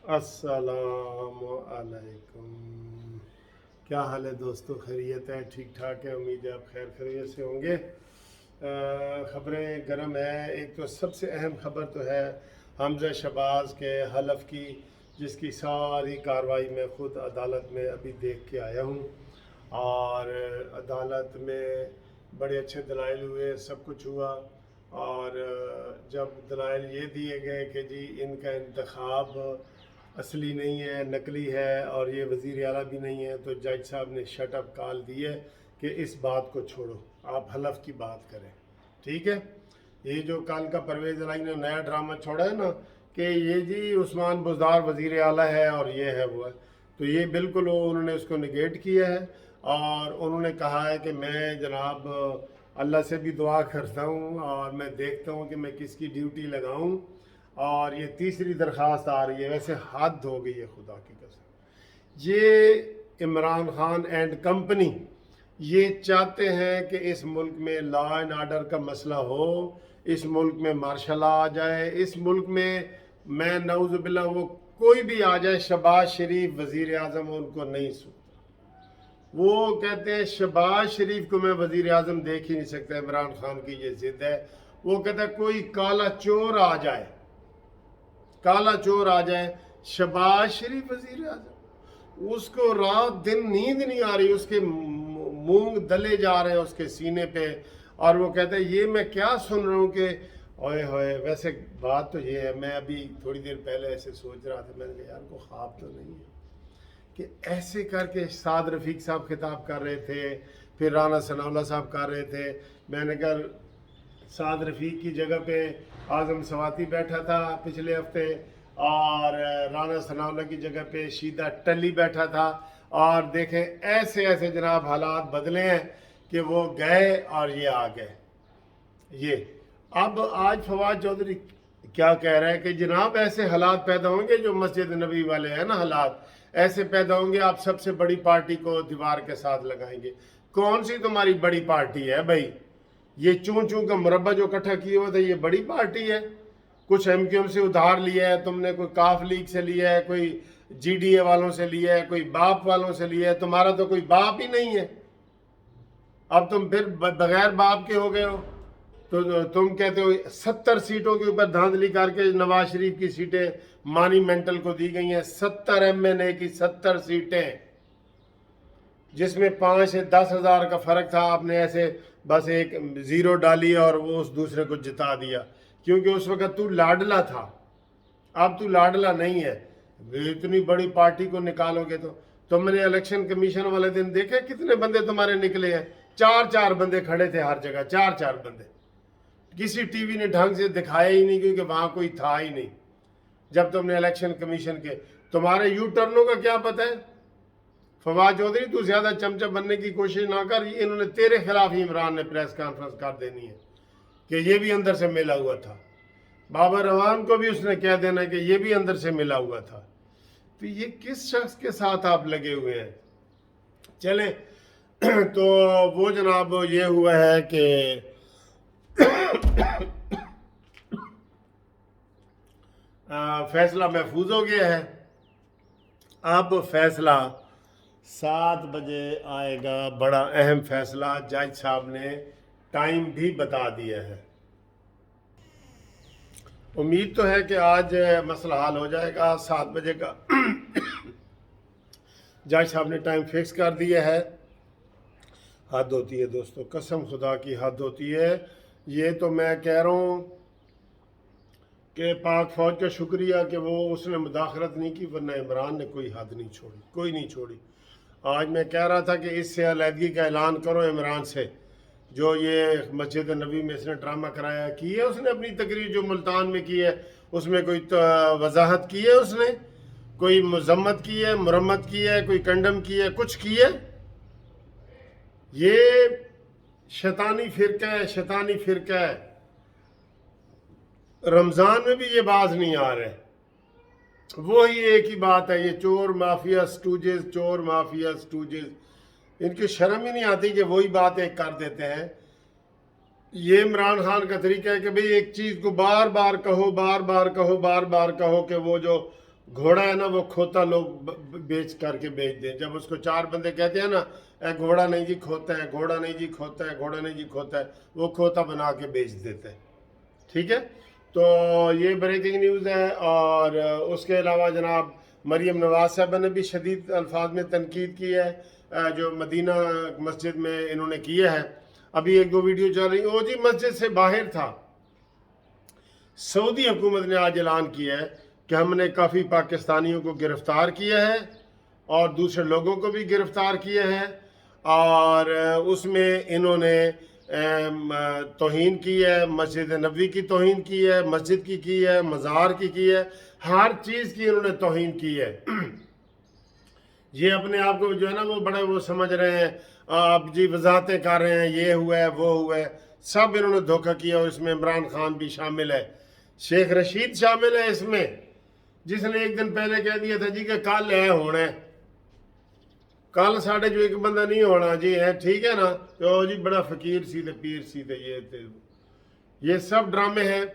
अस्सलाम वालेकुम। क्या हाल है दोस्तों? खैरियत है? ठीक ठाक है? उम्मीद है आप खैर खैरियत से होंगे। ख़बरें गर्म है। एक तो सबसे अहम ख़बर तो है हमज़ा शहबाज के हलफ की, जिसकी सारी कार्रवाई मैं ख़ुद अदालत में अभी देख के आया हूँ। और अदालत में बड़े अच्छे दलाइल हुए, सब कुछ हुआ। और जब दलाइल ये दिए गए कि जी इनका इंतखाब असली नहीं है, नकली है, और ये वज़ीर आला भी नहीं है, तो जज साहब ने शट अप कॉल दी है कि इस बात को छोड़ो, आप हलफ की बात करें। ठीक है। ये जो कल का परवेज़ इलाही ने नया ड्रामा छोड़ा है ना कि ये जी उस्मान बुज़दार वज़ीर आला है और ये है वो है, तो ये बिल्कुल उन्होंने उसको निगेट किया है। और उन्होंने कहा है कि मैं जनाब अल्लाह से भी दुआ करता हूँ और मैं देखता हूँ कि मैं किसकी ड्यूटी लगाऊँ। और ये तीसरी दरख्वास्त आ रही है। वैसे हद हो गई है खुदा की कसम। ये इमरान खान एंड कंपनी ये चाहते हैं कि इस मुल्क में लॉ एंड आर्डर का मसला हो, इस मुल्क में मार्शल लॉ आ जाए, इस मुल्क में मैं नऊज़ुबिल्लाह वो कोई भी आ जाए, शहबाज शरीफ वज़ीर आज़म उनको नहीं सूझता। वो कहते हैं शहबाज शरीफ को मैं वज़ीर आज़म देख ही नहीं सकता। इमरान खान की ये जिद है। वो कहता है कोई काला चोर आ जाए, काला चोर आ जाए, शहबाज शरीफ वज़ीर आज़म, उसको रात दिन नींद नहीं आ रही, उसके मूंग दले जा रहे हैं उसके सीने पे। और वो कहता है ये मैं क्या सुन रहा हूँ कि ओए होए। वैसे बात तो ये है, मैं अभी थोड़ी देर पहले ऐसे सोच रहा था, मैंने कहा यार को ख्वाब तो नहीं है कि ऐसे करके साद रफ़ीक साहब खिताब कर रहे थे, फिर राना सनाउल्लाह साहब कर रहे थे। मैंने कहा साद रफ़ीक की जगह पे आज़म सवाती बैठा था पिछले हफ्ते, और राना सनाउल्लाह की जगह पे शीदा टली बैठा था। और देखें ऐसे ऐसे जनाब हालात बदले हैं कि वो गए और ये आ गए। ये अब आज फवाद चौधरी क्या कह रहा है कि जनाब ऐसे हालात पैदा होंगे जो मस्जिद नबी वाले हैं ना, हालात ऐसे पैदा होंगे, आप सबसे बड़ी पार्टी को दीवार के साथ लगाएंगे। कौन सी तुम्हारी बड़ी पार्टी है भाई? ये चूं चूं का मुरब्बा जो इकट्ठा किया हुआ था ये बड़ी पार्टी है? कुछ एमक्यूएम से उधार लिया है तुमने, कोई काफ लीग से लिया है, कोई जीडीए वालों से लिया है, कोई बाप वालों से लिया है। तुम्हारा तो कोई बाप ही नहीं है। अब तुम फिर बगैर बाप के हो गए हो। तो तुम कहते हो 70 सीटों के ऊपर धांधली करके नवाज शरीफ की सीटें मॉन्यूमेंटल को दी गई हैं। 70 एमएनए की 70 सीटें, जिसमें 5 से 10 हज़ार का फ़र्क था। आपने ऐसे बस एक ज़ीरो डाली और वो उस दूसरे को जिता दिया, क्योंकि उस वक़्त तू लाडला था। अब तू लाडला नहीं है। इतनी बड़ी पार्टी को निकालोगे तो तुमने इलेक्शन कमीशन वाले दिन देखे कितने बंदे तुम्हारे निकले हैं? 4-4 बंदे खड़े थे हर जगह, 4-4 बंदे। किसी टीवी ने ढंग से दिखाया ही नहीं, क्योंकि वहां कोई था ही नहीं। जब तुमने इलेक्शन कमीशन के, तुम्हारे यू टर्नों का क्या पता है? फवाद चौधरी तू ज्यादा चमचा बनने की कोशिश ना कर। इन्होंने तेरे खिलाफ ही इमरान ने प्रेस कॉन्फ्रेंस कर देनी है कि ये भी अंदर से मिला हुआ था। बाबर रवान को भी उसने कह देना कि ये भी अंदर से मिला हुआ था। तो ये किस शख्स के साथ आप लगे हुए हैं? चले तो वो जनाब ये हुआ है कि फैसला महफूज हो गया है। अब फैसला 7 बजे आएगा, बड़ा अहम फैसला। जज साहब ने टाइम भी बता दिया है। उम्मीद तो है कि आज मसला हल हो जाएगा 7 बजे का। जज साहब ने टाइम फिक्स कर दिया है। हद होती है दोस्तों, कसम खुदा की हद होती है। ये तो मैं कह रहा हूँ कि पाक फौज का शुक्रिया कि वो उसने मुदाखलत नहीं की, वरना इमरान ने कोई हद नहीं छोड़ी, कोई नहीं छोड़ी। आज मैं कह रहा था कि इससे अलहदगी का ऐलान करो इमरान से। जो ये मस्जिद नबी में इसने ड्रामा कराया, की है उसने अपनी तकरीर जो मुल्तान में की है, उसमें कोई वजाहत की है उसने? कोई मजम्मत की है, मुरम्मत की है, कोई कंडम की है, कुछ की है? ये शैतानी फिरका है, शैतानी फिरका है। रमज़ान में भी ये बाज नहीं आ रहे। वही एक ही बात है, ये चोर माफिया स्टूजेस, चोर माफिया स्टूजेस। इनकी शर्म ही नहीं आती कि वही बात एक कर देते हैं। ये इमरान खान का तरीका है कि भाई एक चीज़ को बार बार कहो, बार बार कहो, बार बार कहो कि वो जो घोड़ा है ना वो खोता लोग बेच करके बेच दें। जब उसको 4 बंदे कहते हैं ना ए घोड़ा नहीं जी खोता है, घोड़ा नहीं जी खोता है, घोड़ा नहीं जी खोता है, वो खोता बना के बेच देते हैं। ठीक है, तो ये ब्रेकिंग न्यूज़ है। और उसके अलावा जनाब मरीम नवाज साहबा ने भी शदीद अल्फाज में तनकीद की है जो मदीना मस्जिद में इन्होंने किया है। अभी 1-2 वीडियो चल रही, वो जी मस्जिद से बाहर था। सऊदी हुकूमत ने आज ऐलान किया है कि हमने काफ़ी पाकिस्तानियों को गिरफ़्तार किया है और दूसरे लोगों को भी गिरफ़्तार किया है, और उसमें इन्होंने तौहीन की है, मस्जिद नबवी की तौहीन की है, मस्जिद की है, मज़ार की है, हर चीज़ की इन्होंने तौहीन की है। ये अपने आप को जो है ना वो बड़े वो समझ रहे हैं, आप जी वजाहतें कर रहे हैं, ये हुआ है वो हुआ है, सब इन्होंने धोखा किया। और इसमें इमरान खान भी शामिल है, शेख रशीद शामिल है इसमें, जिसने एक दिन पहले कह दिया था जी कि कल है होना है, कल साढ़े जो एक बंदा नहीं होना जी है, ठीक है ना। तो जी बड़ा फ़कीर सी थे, पीर सी थे, ये सब ड्रामे हैं।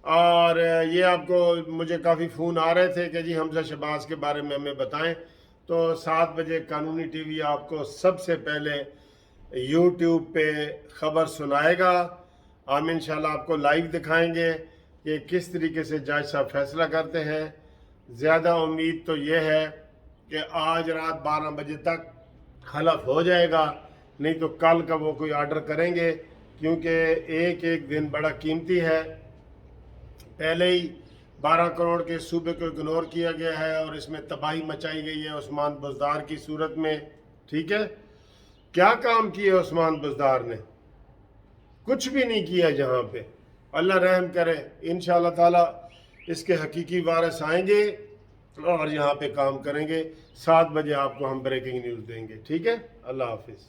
और ये आपको मुझे काफ़ी फ़ोन आ रहे थे कि जी हमजा शहबाज के बारे में हमें बताएं। तो 7 बजे कानूनी टीवी आपको सबसे पहले यूट्यूब पे ख़बर सुनाएगा। हम इंशाल्लाह आपको लाइव दिखाएंगे कि किस तरीके से जज साहब फैसला करते हैं। ज़्यादा उम्मीद तो ये है कि आज रात 12 बजे तक हलफ हो जाएगा, नहीं तो कल का वो कोई आर्डर करेंगे, क्योंकि एक एक दिन बड़ा कीमती है। पहले ही 12 करोड़ के सूबे को इग्नोर किया गया है और इसमें तबाही मचाई गई है उस्मान बुज़दार की सूरत में। ठीक है, क्या काम किया उस्मान बुज़दार ने? कुछ भी नहीं किया जहाँ पे। अल्लाह रहम करे, इंशाअल्लाह ताला इसके हकीकी वारिस आएंगे और यहाँ पे काम करेंगे। 7 बजे आपको हम ब्रेकिंग न्यूज़ देंगे। ठीक है, अल्लाह हाफिज़।